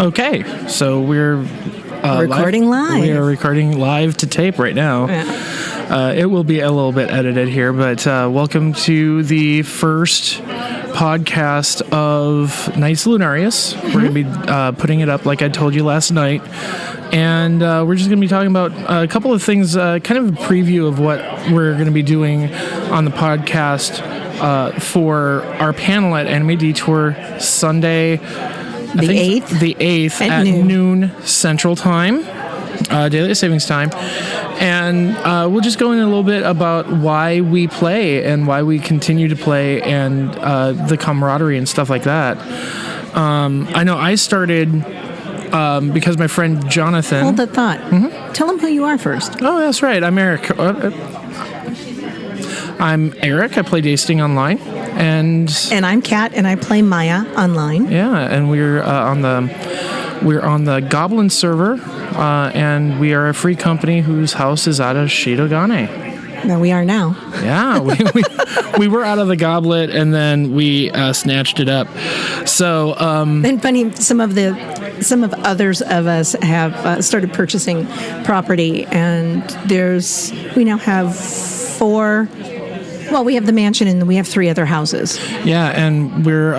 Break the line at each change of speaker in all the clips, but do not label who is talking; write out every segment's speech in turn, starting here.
Okay, so we're
recording live.
We are recording live to tape right now.
Yeah.
It will be a little bit edited here, but welcome to the first podcast of Nice Lunarius. Mm-hmm. We're going to be putting it up like I told you last night. And we're just going to be talking about a couple of things, kind of a preview of what we're going to be doing on the podcast for our panel at Anime Detour Sunday,
the 8th?
The 8th at noon Central Time, Daylight Savings Time. And we'll just go in a little bit about why we play and why we continue to play and the camaraderie and stuff like that. I know I started because my friend Jonathan...
Hold that thought.
Mm-hmm.
Tell him who you are first.
Oh, that's right. I'm Eric. I play Dasting Online. And
I'm Kat, and I play Maya online.
Yeah, and we're on the Goblin server, and we are a free company whose house is out of Shidogane.
No, we are now.
Yeah, we were out of the Goblet, and then we snatched it up. So
and funny, some of others of us have started purchasing property, and we now have 4. Well, we have the mansion and we have 3 other houses.
Yeah, and we're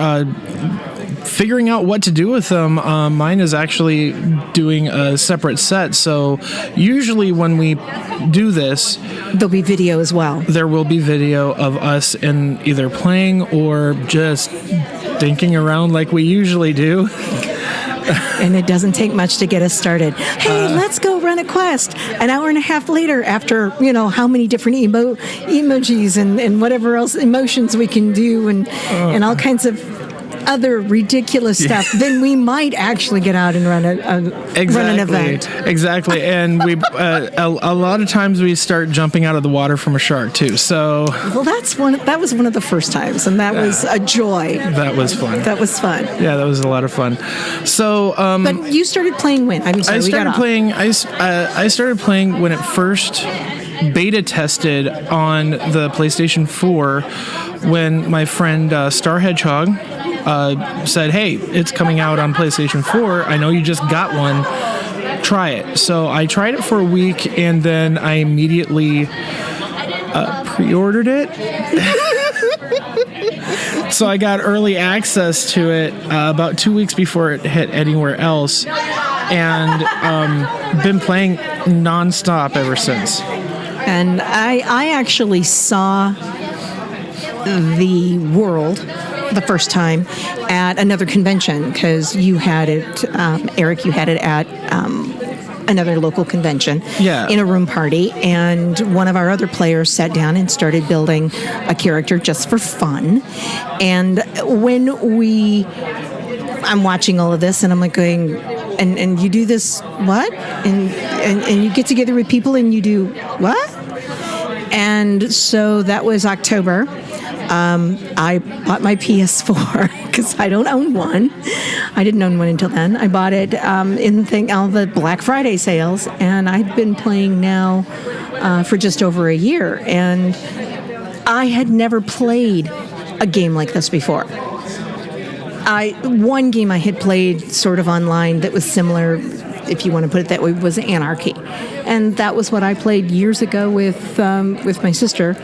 figuring out what to do with them. Mine is actually doing a separate set, so usually when we do this...
There'll be video as well.
There will be video of us in either playing or just dinking around like we usually do.
And it doesn't take much to get us started. Hey, let's go run a quest. An hour and a half later, after, how many different emojis and whatever else emotions we can do and all kinds of other ridiculous stuff, then we might actually get out and run an event.
Exactly. And we a lot of times we start jumping out of the water from a shark too. So
that was one of the first times, and that was a joy.
That was fun.
Yeah,
that was a lot of fun. So
but you started playing when? I started
playing when it first beta tested on the PlayStation 4 when my friend Star Hedgehog said, hey, it's coming out on PlayStation 4. I know you just got one. Try it. So I tried it for a week, and then I immediately pre-ordered it. So I got early access to it about 2 weeks before it hit anywhere else, and been playing nonstop ever since.
And I actually saw the world the first time at another convention, because you had it, Eric, you had it at another local convention in a room party, and one of our other players sat down and started building a character just for fun. And when I'm watching all of this, and I'm like going, and you do this, what? And you get together with people and you do what? And so that was October. I bought my PS4 because I don't own one. I didn't own one until then. I bought it in all the Black Friday sales, and I've been playing now for just over a year. And I had never played a game like this before. One game I had played sort of online that was similar, if you want to put it that way, was Anarchy. And that was what I played years ago with my sister.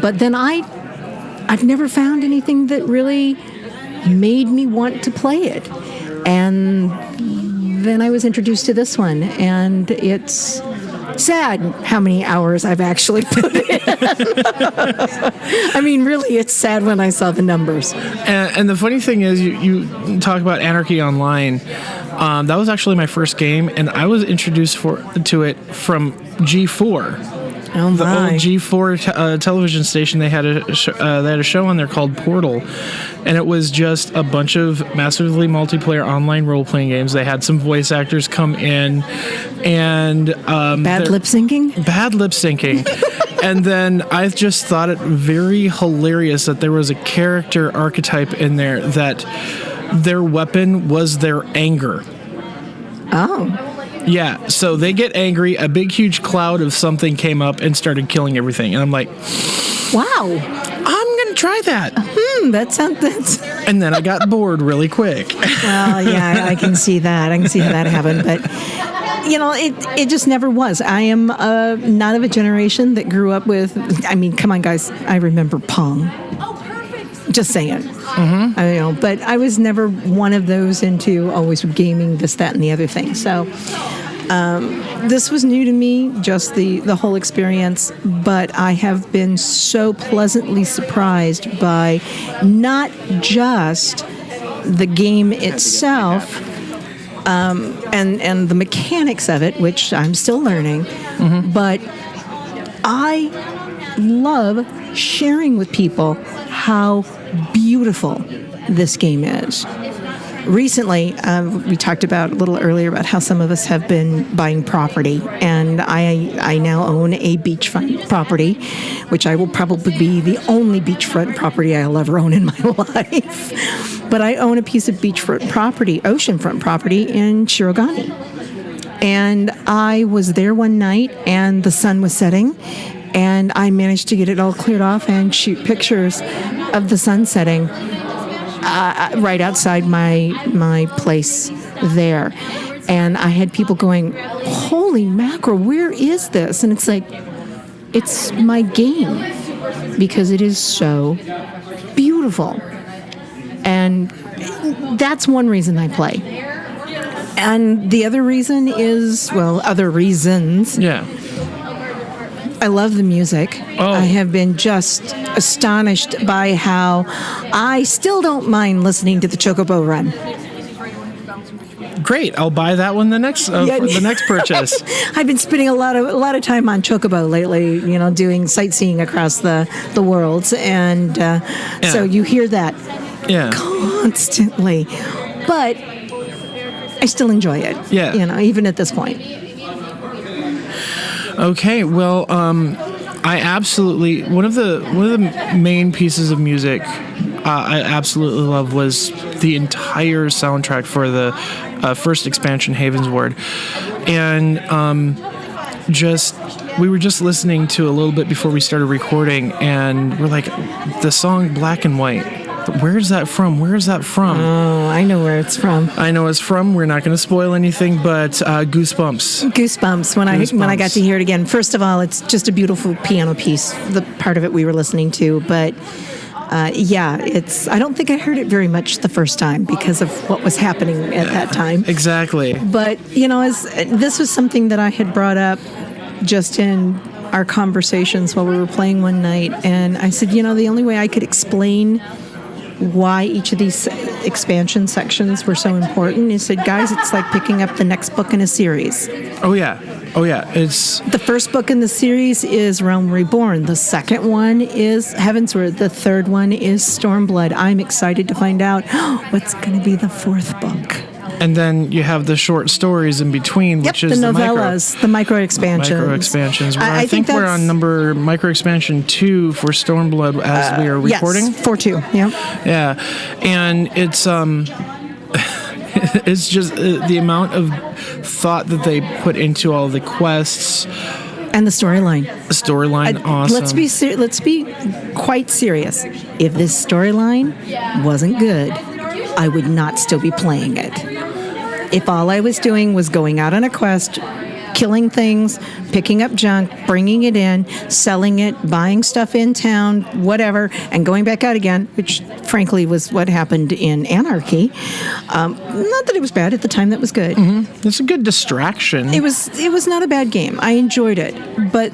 But then I've never found anything that really made me want to play it. And then I was introduced to this one, and it's sad how many hours I've actually put in. I mean, really, it's sad when I saw the numbers.
And the funny thing is, you talk about Anarchy Online. That was actually my first game, and I was introduced to it from G4.
Oh,
the old G4 television station. They had a show on there called Portal, and it was just a bunch of massively multiplayer online role-playing games. They had some voice actors come in, and
bad lip syncing.
And then I just thought it very hilarious that there was a character archetype in there that their weapon was their anger.
Oh.
Yeah, so they get angry, a big, huge cloud of something came up and started killing everything. And I'm like,
wow,
I'm going to try that.
That sounds...
And then I got bored really quick.
Well, yeah, I can see that. I can see how that happened. But, it just never was. I am not of a generation that grew up with, come on, guys. I remember Pong. Just saying. Mm-hmm. But I was never one of those into always gaming, this, that, and the other thing. So this was new to me, just the whole experience. But I have been so pleasantly surprised by not just the game itself and the mechanics of it, which I'm still learning, but I love sharing with people how beautiful this game is. Recently, we talked about a little earlier about how some of us have been buying property, and I now own a beachfront property, which I will probably be the only beachfront property I'll ever own in my life. But I own a piece of beachfront property, oceanfront property in Shirogane. And I was there one night, and the sun was setting, and I managed to get it all cleared off and shoot pictures of the sun setting right outside my place there. And I had people going, holy mackerel, where is this? And it's like, it's my game because it is so beautiful. And that's one reason I play. And the other reason is, other reasons.
Yeah.
I love the music.
Oh.
I have been just astonished by how I still don't mind listening to the Chocobo Run.
Great, I'll buy that one for the next purchase.
I've been spending a lot of time on Chocobo lately, doing sightseeing across the worlds, and so you hear that constantly. But I still enjoy it.
Yeah.
Even at this point.
Okay, well, I absolutely one of the main pieces of music I absolutely love was the entire soundtrack for the first expansion, Haven's Ward, and we were just listening to a little bit before we started recording, and we're like, the song "Black and White." Where's that from? Where is that from?
Oh, I know where it's from.
I know it's from. We're not going to spoil anything, but Goosebumps.
Goosebumps. When I got to hear it again. First of all, it's just a beautiful piano piece. The part of it we were listening to, but it's. I don't think I heard it very much the first time because of what was happening at that time.
Exactly.
But this was something that I had brought up just in our conversations while we were playing one night, and I said, the only way I could explain why each of these expansion sections were so important is said, guys, it's like picking up the next book in a series.
Oh yeah. It's
the first book in the series is Realm Reborn. The second one is Heavensward. The third one is Stormblood. I'm excited to find out what's going to be the fourth book.
And then you have the short stories in between, which is
the novellas, the micro expansions.
I think we're on micro expansion 2 for Stormblood as we are recording.
Yes, 4-2. Yep.
Yeah, and it's it's just the amount of thought that they put into all the quests
and the storyline.
Awesome.
Let's be quite serious. If this storyline wasn't good, I would not still be playing it. If all I was doing was going out on a quest, killing things, picking up junk, bringing it in, selling it, buying stuff in town, whatever, and going back out again, which frankly was what happened in Anarchy. Not that it was bad at the time; that was good.
Mm-hmm. It's a good distraction.
It was not a bad game. I enjoyed it, but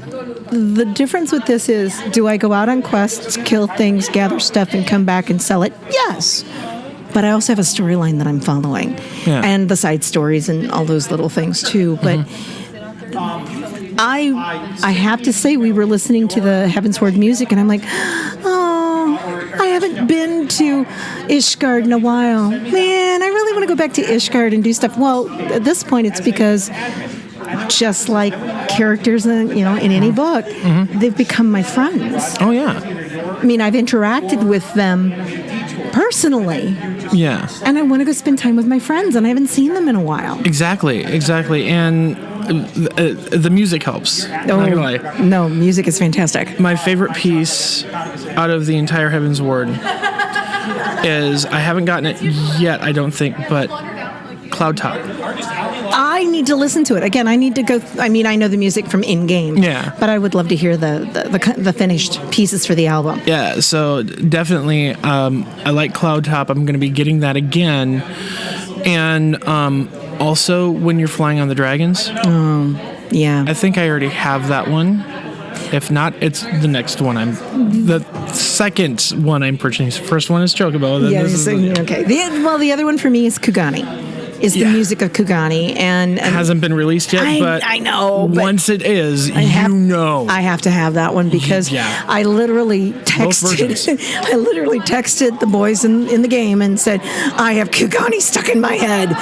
the difference with this is: do I go out on quests, kill things, gather stuff, and come back and sell it? Yes. But I also have a storyline that I'm following, and the side stories and all those little things too. But I have to say, we were listening to the Heavensward music, and I'm like, oh, I haven't been to Ishgard in a while. Man, I really want to go back to Ishgard and do stuff. Well, at this point, it's because just like characters in any book, they've become my friends.
Oh yeah.
I mean, I've interacted with them personally.
Yeah.
And I want to go spend time with my friends, and I haven't seen them in a while.
Exactly. And the music helps. Not gonna lie.
No, music is fantastic.
My favorite piece out of the entire Heavens Ward is, I haven't gotten it yet, I don't think, but Cloud Top.
I need to listen to it. Again, I need to go, I know the music from in-game.
Yeah.
But I would love to hear the finished pieces for the album.
Yeah, so definitely, I like Cloud Top. I'm going to be getting that again. And also, When You're Flying on the Dragons.
Yeah.
I think I already have that one. If not, it's the next one. The second one I'm purchasing. First one is Chocobo. Then
Okay. The other one for me is Kugani. Is the music of Kugani, and
it hasn't been released yet, but
I know. But
once it is, I
have to have that one because I literally texted the boys in the game and said, I have Kugani stuck in my head,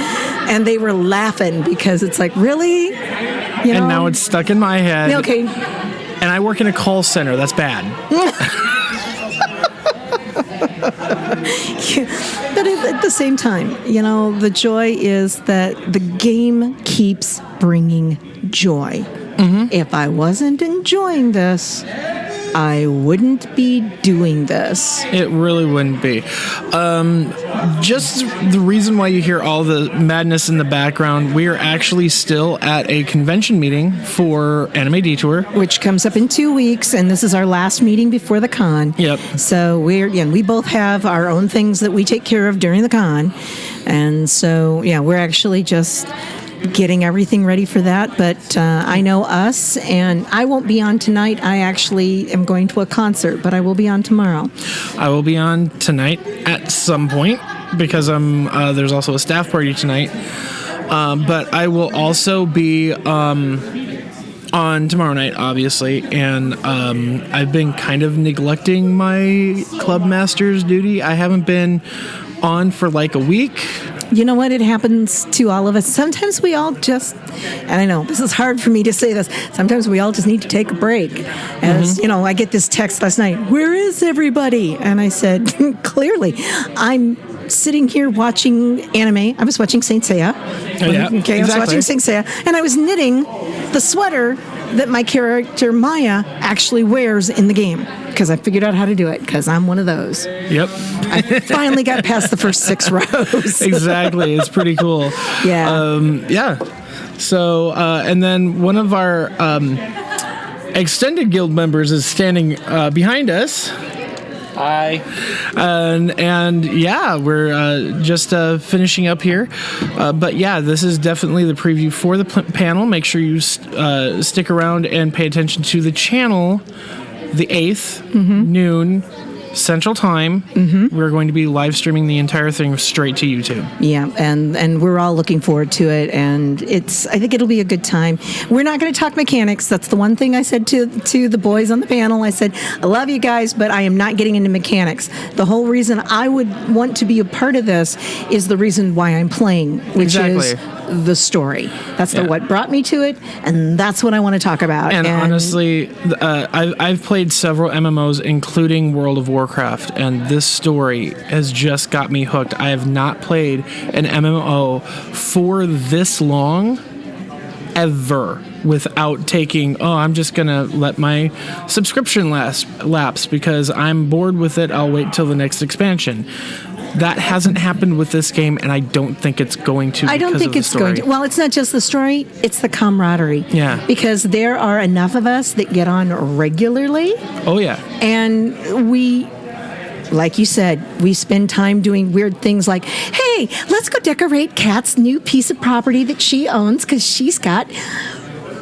and they were laughing because it's like, really?
And now it's stuck in my head.
Okay.
And I work in a call center. That's bad.
But at the same time, the joy is that the game keeps bringing joy. Mm-hmm. If I wasn't enjoying this, I wouldn't be doing this.
It really wouldn't be. Just the reason why you hear all the madness in the background, we are actually still at a convention meeting for Anime Detour,
which comes up in 2 weeks, and this is our last meeting before the con.
Yep.
So we both have our own things that we take care of during the con, and so we're actually just getting everything ready for that. But I know us, and I won't be on tonight. I actually am going to a concert, but I will be on tomorrow.
I will be on tonight at some point because there's also a staff party tonight. But I will also be on tomorrow night, obviously, and I've been kind of neglecting my club master's duty. I haven't been on for like a week.
You know what? It happens to all of us. Sometimes we all just, and I know this is hard for me to say this, sometimes we all just need to take a break. As I get this text last night, where is everybody? And I said, clearly, I'm sitting here watching anime. I was watching Saint Seiya.
Okay,
I was watching Saint Seiya, and I was knitting the sweater that my character Maya actually wears in the game because I figured out how to do it because I'm one of those.
Yep.
I finally got past the first 6 rows.
Exactly. It's pretty cool.
Yeah.
So, and then one of our extended guild members is standing behind us. Hi. And we're just finishing up here. But this is definitely the preview for the panel. Make sure you stick around and pay attention to the channel. The 8th, noon, Central Time. We're going to be live streaming the entire thing straight to YouTube. Yeah, and we're all looking forward to it, and I think it'll be a good time. We're not going to talk mechanics. That's the one thing I said to the boys on the panel. I said, I love you guys, but I am not getting into mechanics. The whole reason I would want to be a part of this is the reason why I'm playing, which is the story. That's what brought me to it, and that's what I want to talk about. And honestly, I've played several MMOs, including World of Warcraft, and this story has just got me hooked. I have not played an MMO for this long ever without taking, I'm just going to let my subscription lapse because I'm bored with it. I'll wait till the next expansion. That hasn't happened with this game, and I don't think it's going to. I don't think it's going to. Well, it's not just the story, it's the camaraderie. Yeah. Because there are enough of us that get on regularly. Oh, yeah. And we, like you said, we spend time doing weird things like, hey, let's go decorate Kat's new piece of property that she owns because she's got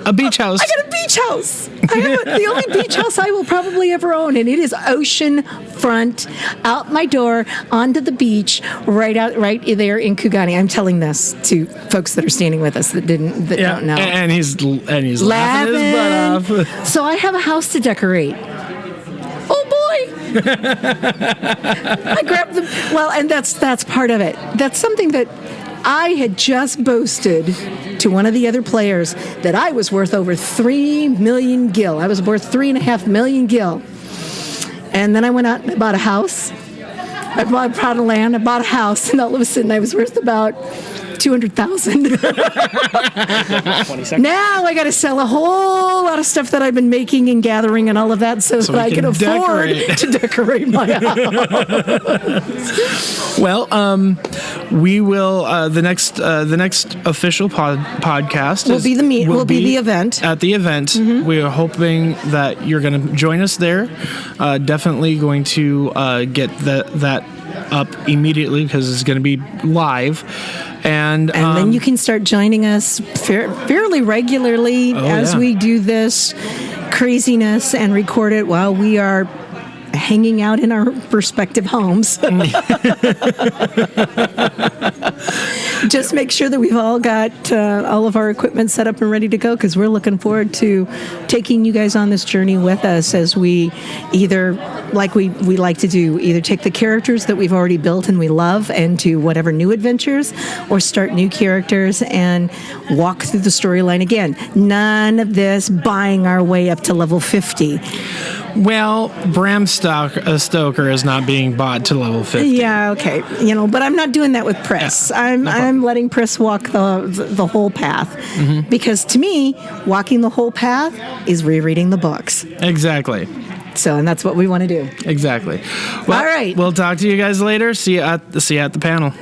a beach house. I got a beach house. I have the only beach house I will probably ever own, and it is ocean front, out my door, onto the beach, right there in Kugani. I'm telling this to folks that are standing with us that don't know. And he's laughing his butt off. So I have a house to decorate. Oh boy! I grabbed and that's part of it. That's something that I had just boasted to one of the other players that I was worth over 3 million gil. I was worth 3.5 million gil. And then I went out and bought a house. I bought a plot of land, I bought a house, and all of a sudden I was worth about
200,000.
20 seconds.
Now I got to sell a whole lot of stuff that I've been making and gathering and all of that so that I can afford to decorate my house.
Well, we will the next official podcast
will be the event.
At the event, we are hoping that you're going to join us there. Definitely going to get that up immediately because it's going to be live. And
then you can start joining us fairly regularly as we do this craziness and record it while we are hanging out in our respective homes. Just make sure that we've all got all of our equipment set up and ready to go, because we're looking forward to taking you guys on this journey with us as we either, like we like to do, either take the characters that we've already built and we love and to whatever new adventures, or start new characters and walk through the storyline again. None of this buying our way up to level 50.
Well, Bram Stoker is not being bought to level 50.
Yeah, okay. But I'm not doing that with Pris. I'm letting Pris walk the whole path. Because to me, walking the whole path is rereading the books.
Exactly.
So, and that's what we want to do.
Exactly. Well,
all right.
We'll talk to you guys later. See you at the panel.